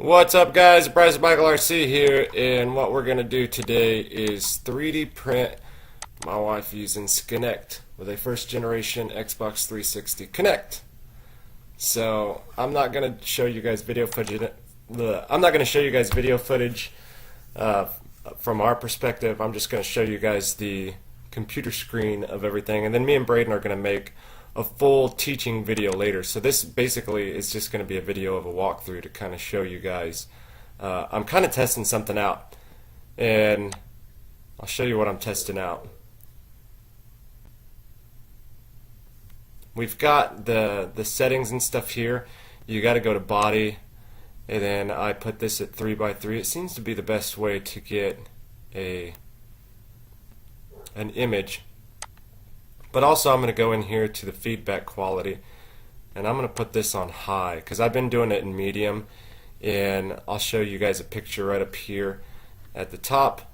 What's up, guys? Bryce Michael RC here, and what we're going to do today is 3D print my wife using Skinect with a first generation Xbox 360 Kinect. So I'm not going to show you guys video footage. From our perspective. I'm just going to show you guys the computer screen of everything, and then me and Braden are going to make a full teaching video later. So this basically is just going to be a video of a walkthrough to kind of show you guys. I'm kind of testing something out, and I'll show you what I'm testing out. We've got the settings and stuff here. You got to go to body, and then I put this at 3x3. It seems to be the best way to get an image. But also I'm going to go in here to the feedback quality, and I'm going to put this on high because I've been doing it in medium, and I'll show you guys a picture right up here at the top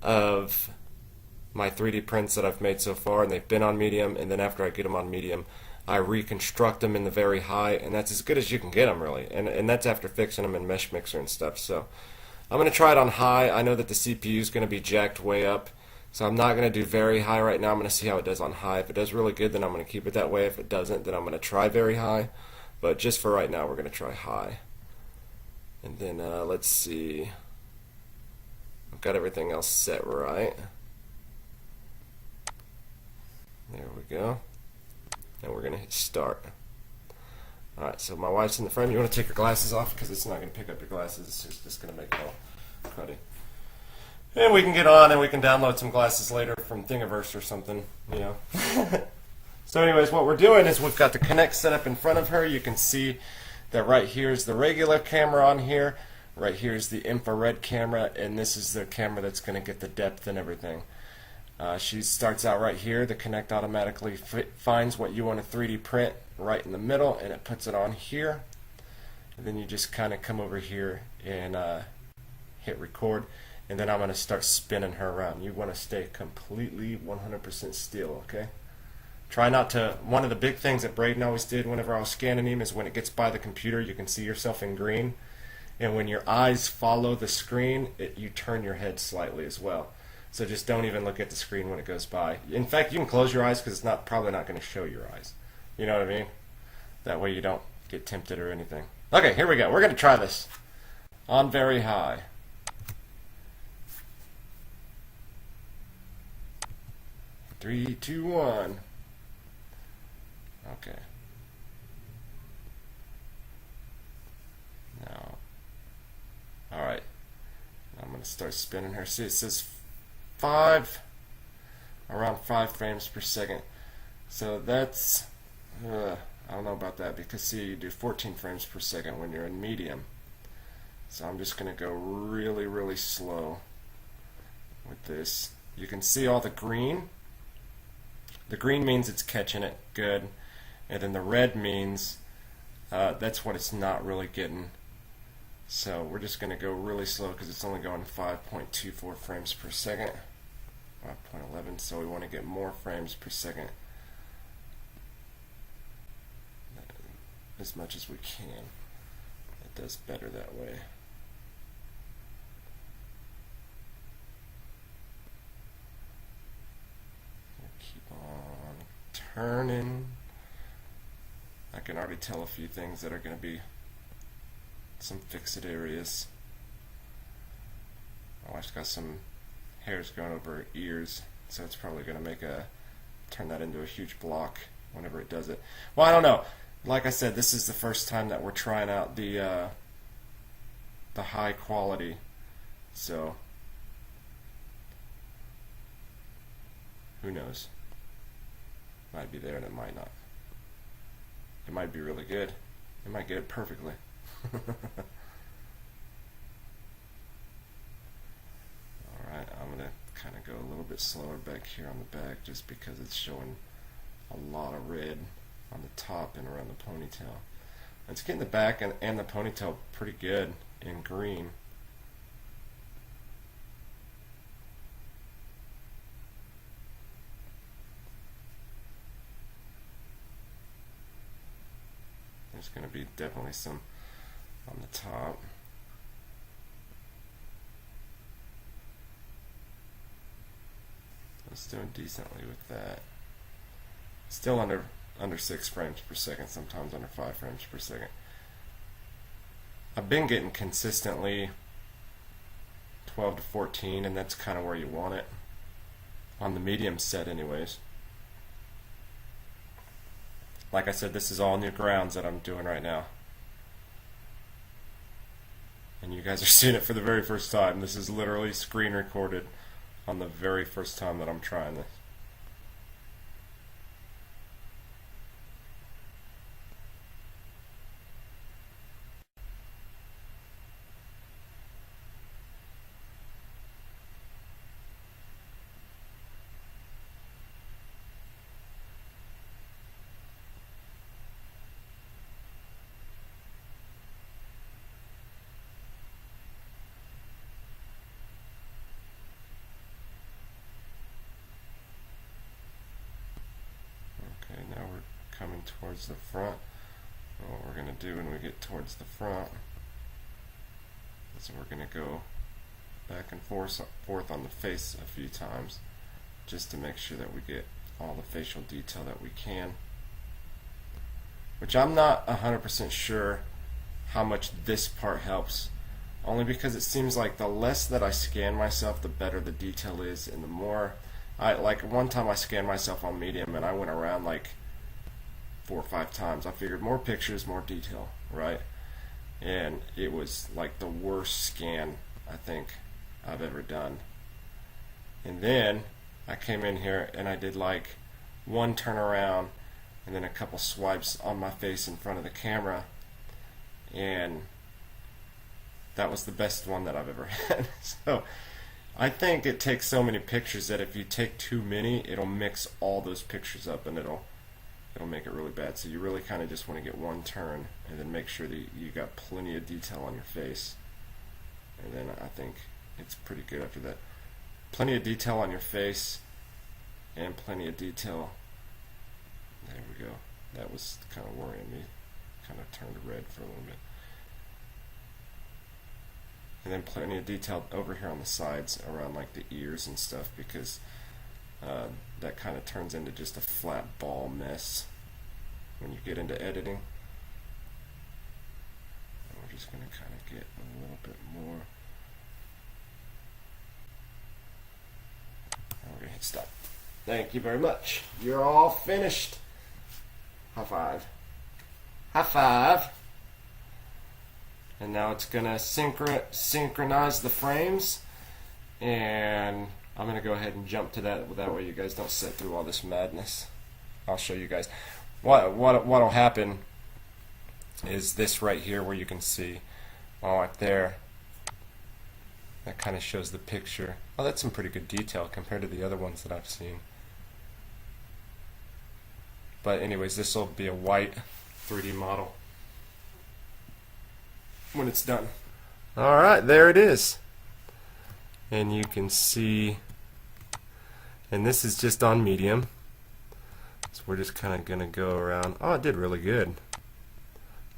of my 3D prints that I've made so far, and they've been on medium, and then after I get them on medium I reconstruct them in the very high, and that's as good as you can get them really, and that's after fixing them in Mesh Mixer and stuff. So I'm going to try it on high. I know that the CPU is going to be jacked way up, so I'm not going to do very high right now. I'm going to see how it does on high. If it does really good, then I'm going to keep it that way. If it doesn't, then I'm going to try very high. But just for right now, we're going to try high. And then let's see. I've got everything else set right. There we go. And we're going to hit start. Alright, so my wife's in the frame. You want to take your glasses off because it's not going to pick up your glasses. It's just going to make it all cruddy. And we can get on and we can download some glasses later from Thingiverse or something, you know. So anyways, what we're doing is we've got the Kinect set up in front of her. You can see that right here is the regular camera on here. Right here is the infrared camera, and this is the camera that's going to get the depth and everything. She starts out right here. The Kinect automatically finds what you want to 3D print right in the middle, and it puts it on here. And then you just kind of come over here and hit record. And then I'm going to start spinning her around. You want to stay completely 100% still, okay? Try not to. One of the big things that Braden always did whenever I was scanning him is when it gets by the computer, you can see yourself in green. And when your eyes follow the screen, you turn your head slightly as well. So just don't even look at the screen when it goes by. In fact, you can close your eyes because it's probably not going to show your eyes. You know what I mean? That way you don't get tempted or anything. Okay, here we go. We're going to try this on very high. 3, 2, 1. Okay. Now, all right. I'm going to start spinning her. See, it says around 5 frames per second. So that's, I don't know about that because see, you do 14 frames per second when you're in medium. So I'm just going to go really, really slow with this. You can see all the green. The green means it's catching it good, and then the red means that's what it's not really getting. So we're just going to go really slow because it's only going 5.24 frames per second, 5.11, so we want to get more frames per second as much as we can. It does better that way. Turning. I can already tell a few things that are going to be some fixed areas. My wife's got some hairs growing over her ears, so it's probably going to turn that into a huge block whenever it does it. Well, I don't know. Like I said, this is the first time that we're trying out the high quality, so who knows? Might be there and it might not. It might be really good. It might get it perfectly. Alright, I'm going to kind of go a little bit slower back here on the back just because it's showing a lot of red on the top and around the ponytail. It's getting the back and the ponytail pretty good in green. There's going to be definitely some on the top. It's doing decently with that. Still under 6 frames per second, sometimes under 5 frames per second. I've been getting consistently 12 to 14, and that's kind of where you want it on the medium set anyways. Like I said, this is all new grounds that I'm doing right now, and you guys are seeing it for the very first time. This is literally screen recorded on the very first time that I'm trying this. Okay, now we're coming towards the front. And what we're going to do when we get towards the front is we're going to go back and forth on the face a few times just to make sure that we get all the facial detail that we can. Which I'm not 100% sure how much this part helps, only because it seems like the less that I scan myself, the better the detail is, and the more like one time I scanned myself on medium and I went around like 4 or 5 times. I figured more pictures, more detail, right? And it was like the worst scan I think I've ever done. And then I came in here and I did like one turnaround and then a couple swipes on my face in front of the camera, and that was the best one that I've ever had. So I think it takes so many pictures that if you take too many, it'll mix all those pictures up and it'll make it really bad. So you really kind of just want to get one turn and then make sure that you got plenty of detail on your face, and then I think it's pretty good after that. Plenty of detail on your face and plenty of detail. There we go. That was kind of worrying me. Kind of turned red for a little bit. And then plenty of detail over here on the sides around like the ears and stuff, because that kind of turns into just a flat ball mess when you get into editing. And we're just going to kind of get a little bit more. And we're going to hit stop. Thank you very much. You're all finished. High five. High five. And now it's going to synchronize the frames, and I'm going to go ahead and jump to that way you guys don't sit through all this madness. I'll show you guys. What'll happen is this right here where you can see right there. That kind of shows the picture. Oh, that's some pretty good detail compared to the other ones that I've seen. But anyways, this will be a white 3D model when it's done. Alright, there it is. And you can see, and this is just on medium. So we're just kind of going to go around. Oh, it did really good.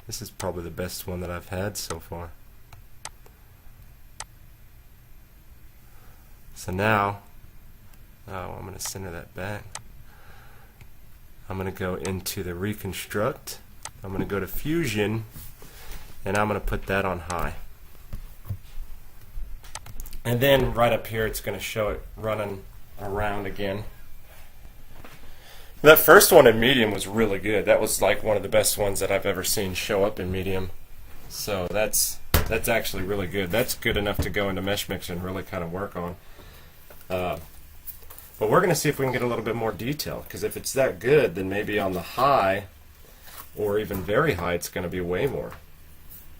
This is probably the best one that I've had so far. So now, I'm going to center that back. I'm going to go into the reconstruct. I'm going to go to fusion, and I'm going to put that on high. And then right up here it's going to show it running around again. That first one in medium was really good. That was like one of the best ones that I've ever seen show up in medium. So that's actually really good. That's good enough to go into Mesh Mixer and really kind of work on. But we're going to see if we can get a little bit more detail, because if it's that good, then maybe on the high or even very high it's going to be way more.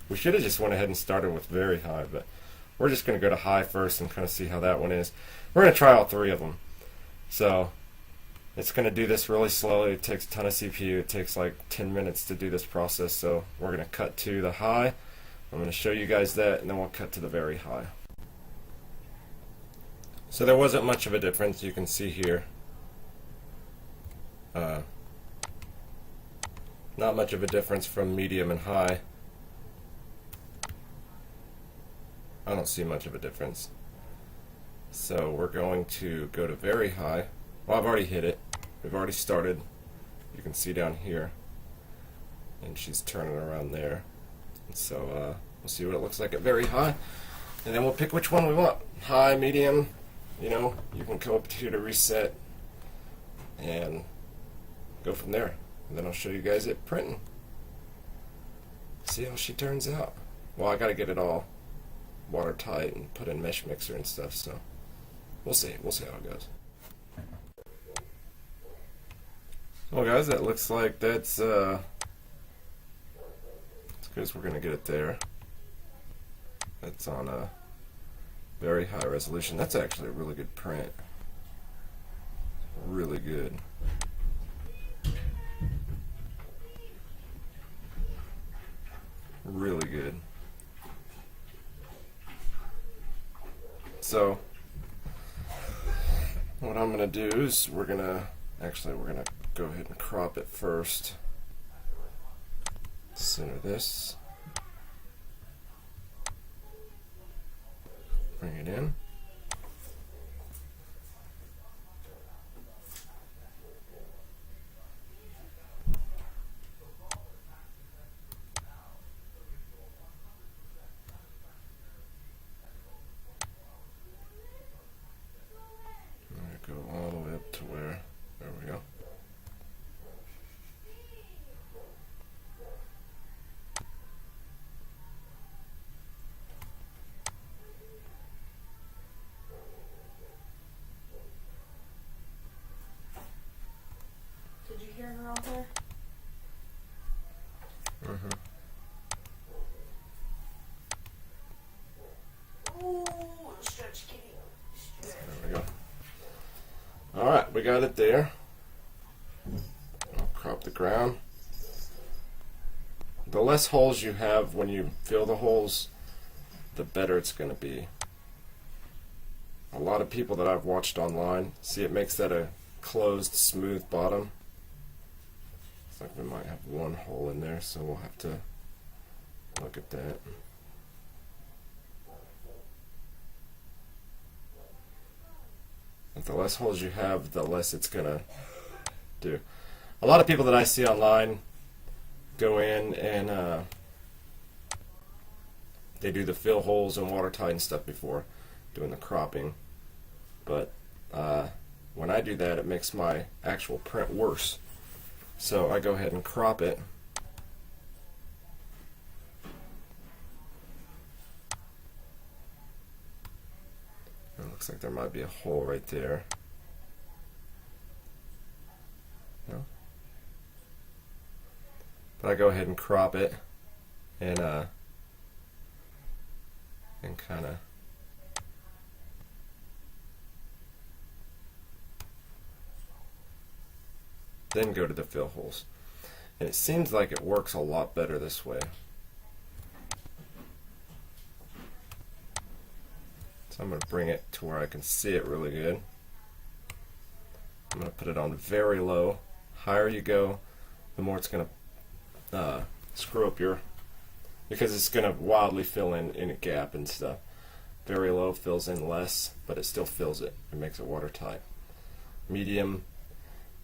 We should have just went ahead and started with very high, but we're just going to go to high first and kind of see how that one is. We're going to try all 3 of them. So it's going to do this really slowly. It takes a ton of CPU. It takes like 10 minutes to do this process. So we're going to cut to the high. I'm going to show you guys that, and then we'll cut to the very high. So there wasn't much of a difference, you can see here. Not much of a difference from medium and high. I don't see much of a difference. So we're going to go to very high. Well, I've already hit it. We've already started. You can see down here. And she's turning around there. And so we'll see what it looks like at very high. And then we'll pick which one we want. High, medium, you know, you can come up here to reset and go from there. And then I'll show you guys it printing. See how she turns out. Well, I gotta get it all watertight and put in mesh mixer and stuff, so we'll see how it goes. Well guys, that looks like that's as good as we're gonna get it there. That's on a very high resolution. That's actually a really good print. Really good. Really good. So what I'm gonna do is we're gonna go ahead and crop it first. Center this. Bring it in. Go all the way up to where, there we go. Did you hear her out there? Oh, stretch, kitty. Stretch. There we go. Alright, we got it there. I'll crop the ground. The less holes you have when you fill the holes, the better it's going to be. A lot of people that I've watched online, see it makes that a closed, smooth bottom. Looks like we might have one hole in there, so we'll have to look at that. But the less holes you have, the less it's going to do. A lot of people that I see online go in and they do the fill holes and watertight and stuff before doing the cropping. But when I do that, it makes my actual print worse. So I go ahead and crop it. It looks like there might be a hole right there. No? But I go ahead and crop it and kind of then go to the fill holes. And it seems like it works a lot better this way. So I'm going to bring it to where I can see it really good. I'm going to put it on very low. Higher you go, the more it's going to screw up your, because it's going to wildly fill in a gap and stuff. Very low fills in less, but it still fills it. It makes it watertight. Medium,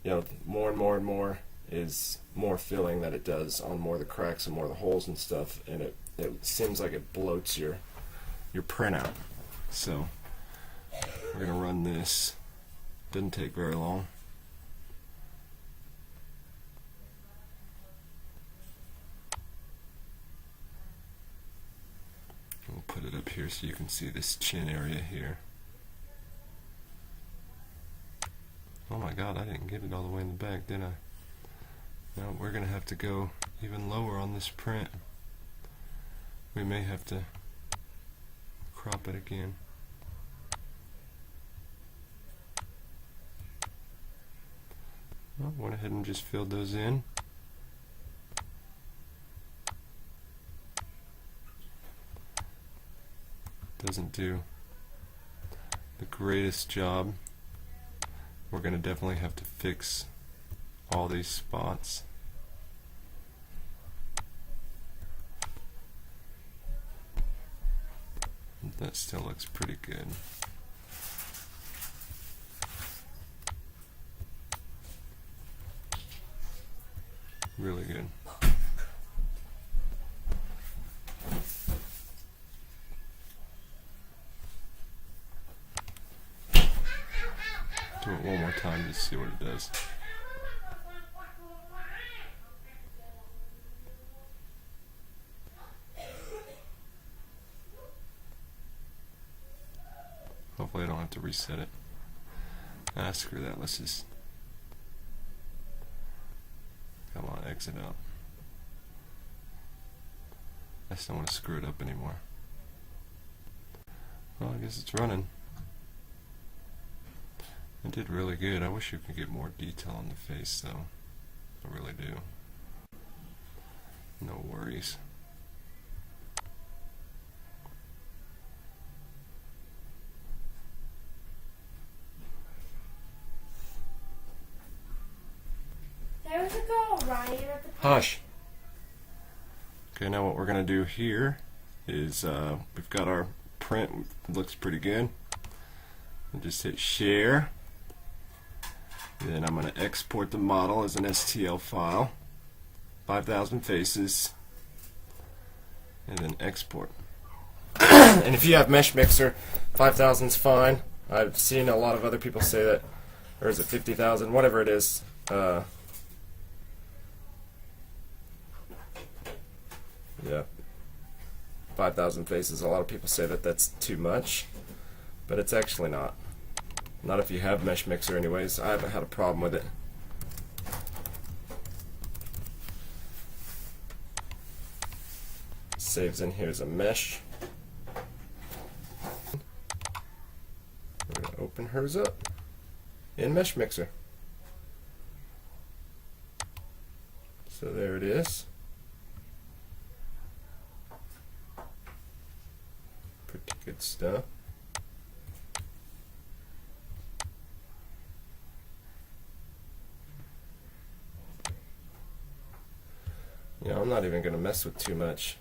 you know, more and more and more is more filling that it does on more of the cracks and more of the holes and stuff, and it seems like it bloats your print out. So we're going to run this. Didn't take very long. We'll put it up here so you can see this chin area here. Oh my god, I didn't get it all the way in the back, did I? Now we're going to have to go even lower on this print. We may have to crop it again. Well, went ahead and just filled those in. Doesn't do the greatest job. We're going to definitely have to fix all these spots. That still looks pretty good. Really good. Do it one more time to see what it does. Hopefully I don't have to reset it. Ah, screw that. Let's just... Come on, exit out. I just don't want to screw it up anymore. Well, I guess it's running. It did really good. I wish you could get more detail on the face, though. I really do. No worries. There was a girl Ryan at the Hush. Okay, now what we're gonna do here is we've got our print. It looks pretty good. We'll just hit share. Then I'm gonna export the model as an STL file. 5,000 faces. And then export. And if you have Mesh Mixer, 5,000 is fine. I've seen a lot of other people say that, or is it 50,000? Whatever it is. Yeah, 5,000 faces. A lot of people say that that's too much, but it's actually not. Not if you have Mesh Mixer anyways. I haven't had a problem with it. Saves in here as a mesh. We're going to open hers up in Mesh Mixer. So there it is. Pretty good stuff. Yeah, I'm not even going to mess with too much.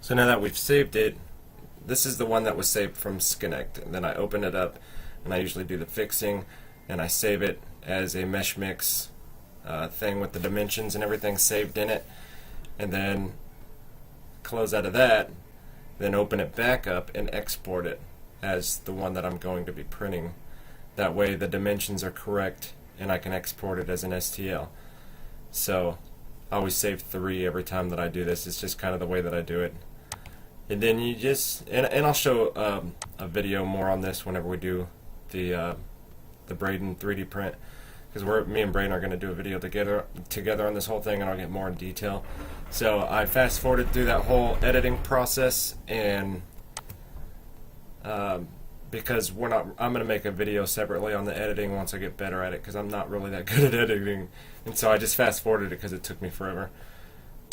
So now that we've saved it, this is the one that was saved from Skinect. And then I open it up, and I usually do the fixing, and I save it as a mesh mix thing with the dimensions and everything saved in it. And then close out of that, then open it back up and export it as the one that I'm going to be printing. That way the dimensions are correct and I can export it as an STL. So I always save 3 every time that I do this. It's just kind of the way that I do it. And then you just, and I'll show a video more on this whenever we do the Braden 3D print, because me and Braden are going to do a video together on this whole thing, and I'll get more in detail. So I fast forwarded through that whole editing process, and because I'm going to make a video separately on the editing once I get better at it, because I'm not really that good at editing, and so I just fast forwarded it because it took me forever.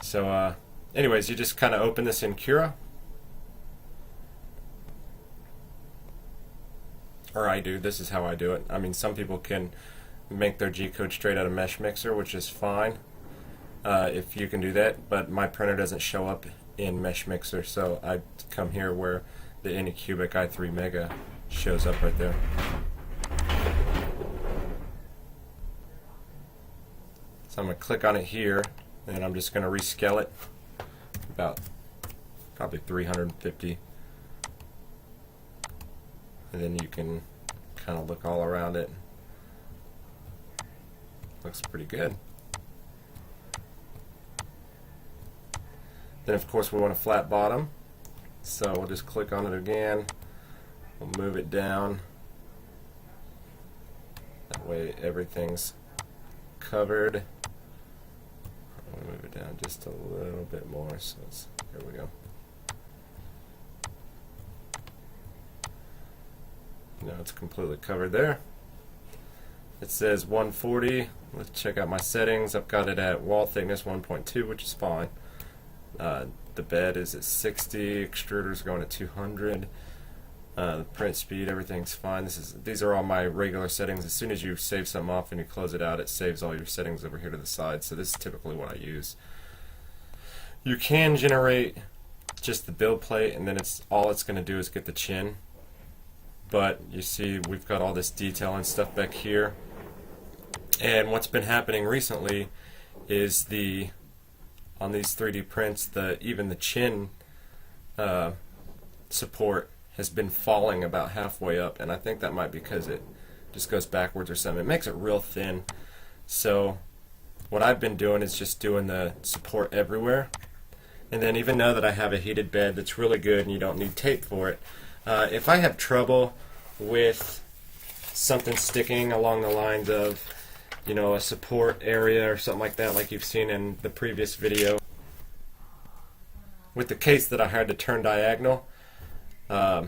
So anyways, you just kind of open this in Cura, or I do. This is how I do it. I mean, some people can make their G-code straight out of Mesh Mixer, which is fine if you can do that, but my printer doesn't show up in Mesh Mixer, so I come here where the Anycubic i3 Mega shows up right there. So I'm going to click on it here, and I'm just going to rescale it about probably 350, and then you can kind of look all around it. Looks pretty good. Then of course we want a flat bottom, so we'll just click on it again. We'll move it down. That way everything's covered. I'll move it down just a little bit more. So here we go. Now it's completely covered there. It says 140. Let's check out my settings. I've got it at wall thickness 1.2, which is fine. The bed is at 60. Extruder's going at 200. The print speed, everything's fine. These are all my regular settings. As soon as you save something off and you close it out, it saves all your settings over here to the side. So this is typically what I use. You can generate just the build plate, and then all it's going to do is get the chin. But you see we've got all this detail and stuff back here. And what's been happening recently is on these 3D prints, even the chin support has been falling about halfway up, and I think that might be because it just goes backwards or something. It makes it real thin. So what I've been doing is just doing the support everywhere. And then even though that I have a heated bed that's really good and you don't need tape for it, if I have trouble with something sticking along the lines of, you know, a support area or something like that, like you've seen in the previous video with the case that I had to turn diagonal, I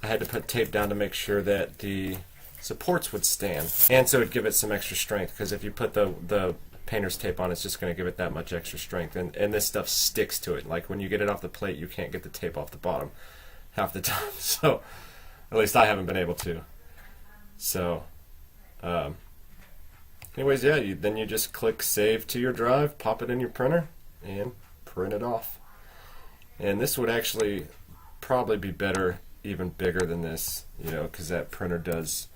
had to put tape down to make sure that the supports would stand, and so it'd give it some extra strength, because if you put the painter's tape on, it's just going to give it that much extra strength, and this stuff sticks to it. Like when you get it off the plate, you can't get the tape off the bottom half the time. So at least I haven't been able to. So anyways, yeah, then you just click save to your drive, pop it in your printer, and print it off. And this would actually probably be better, even bigger than this, you know, because that printer does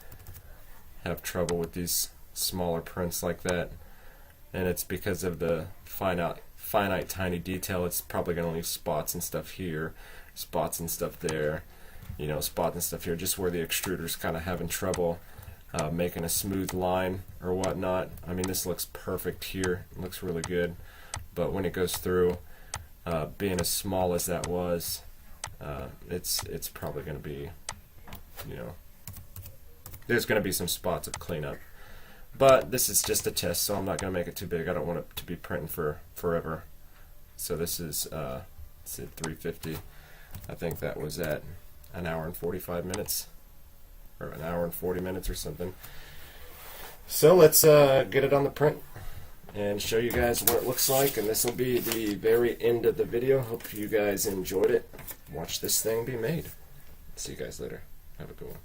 have trouble with these smaller prints like that, and it's because of the finite tiny detail. It's probably going to leave spots and stuff here, spots and stuff there, you know, spots and stuff here, just where the extruder's kind of having trouble making a smooth line or whatnot. I mean, this looks perfect here. It looks really good, but when it goes through, being as small as that was, it's probably going to be, you know, there's going to be some spots of cleanup. But this is just a test, so I'm not going to make it too big. I don't want it to be printing for forever. So this is it's at 350. I think that was at an hour and 45 minutes, or an hour and 40 minutes or something. So let's get it on the print and show you guys what it looks like, and this will be the very end of the video. Hope you guys enjoyed it. Watch this thing be made. See you guys later. Have a good one.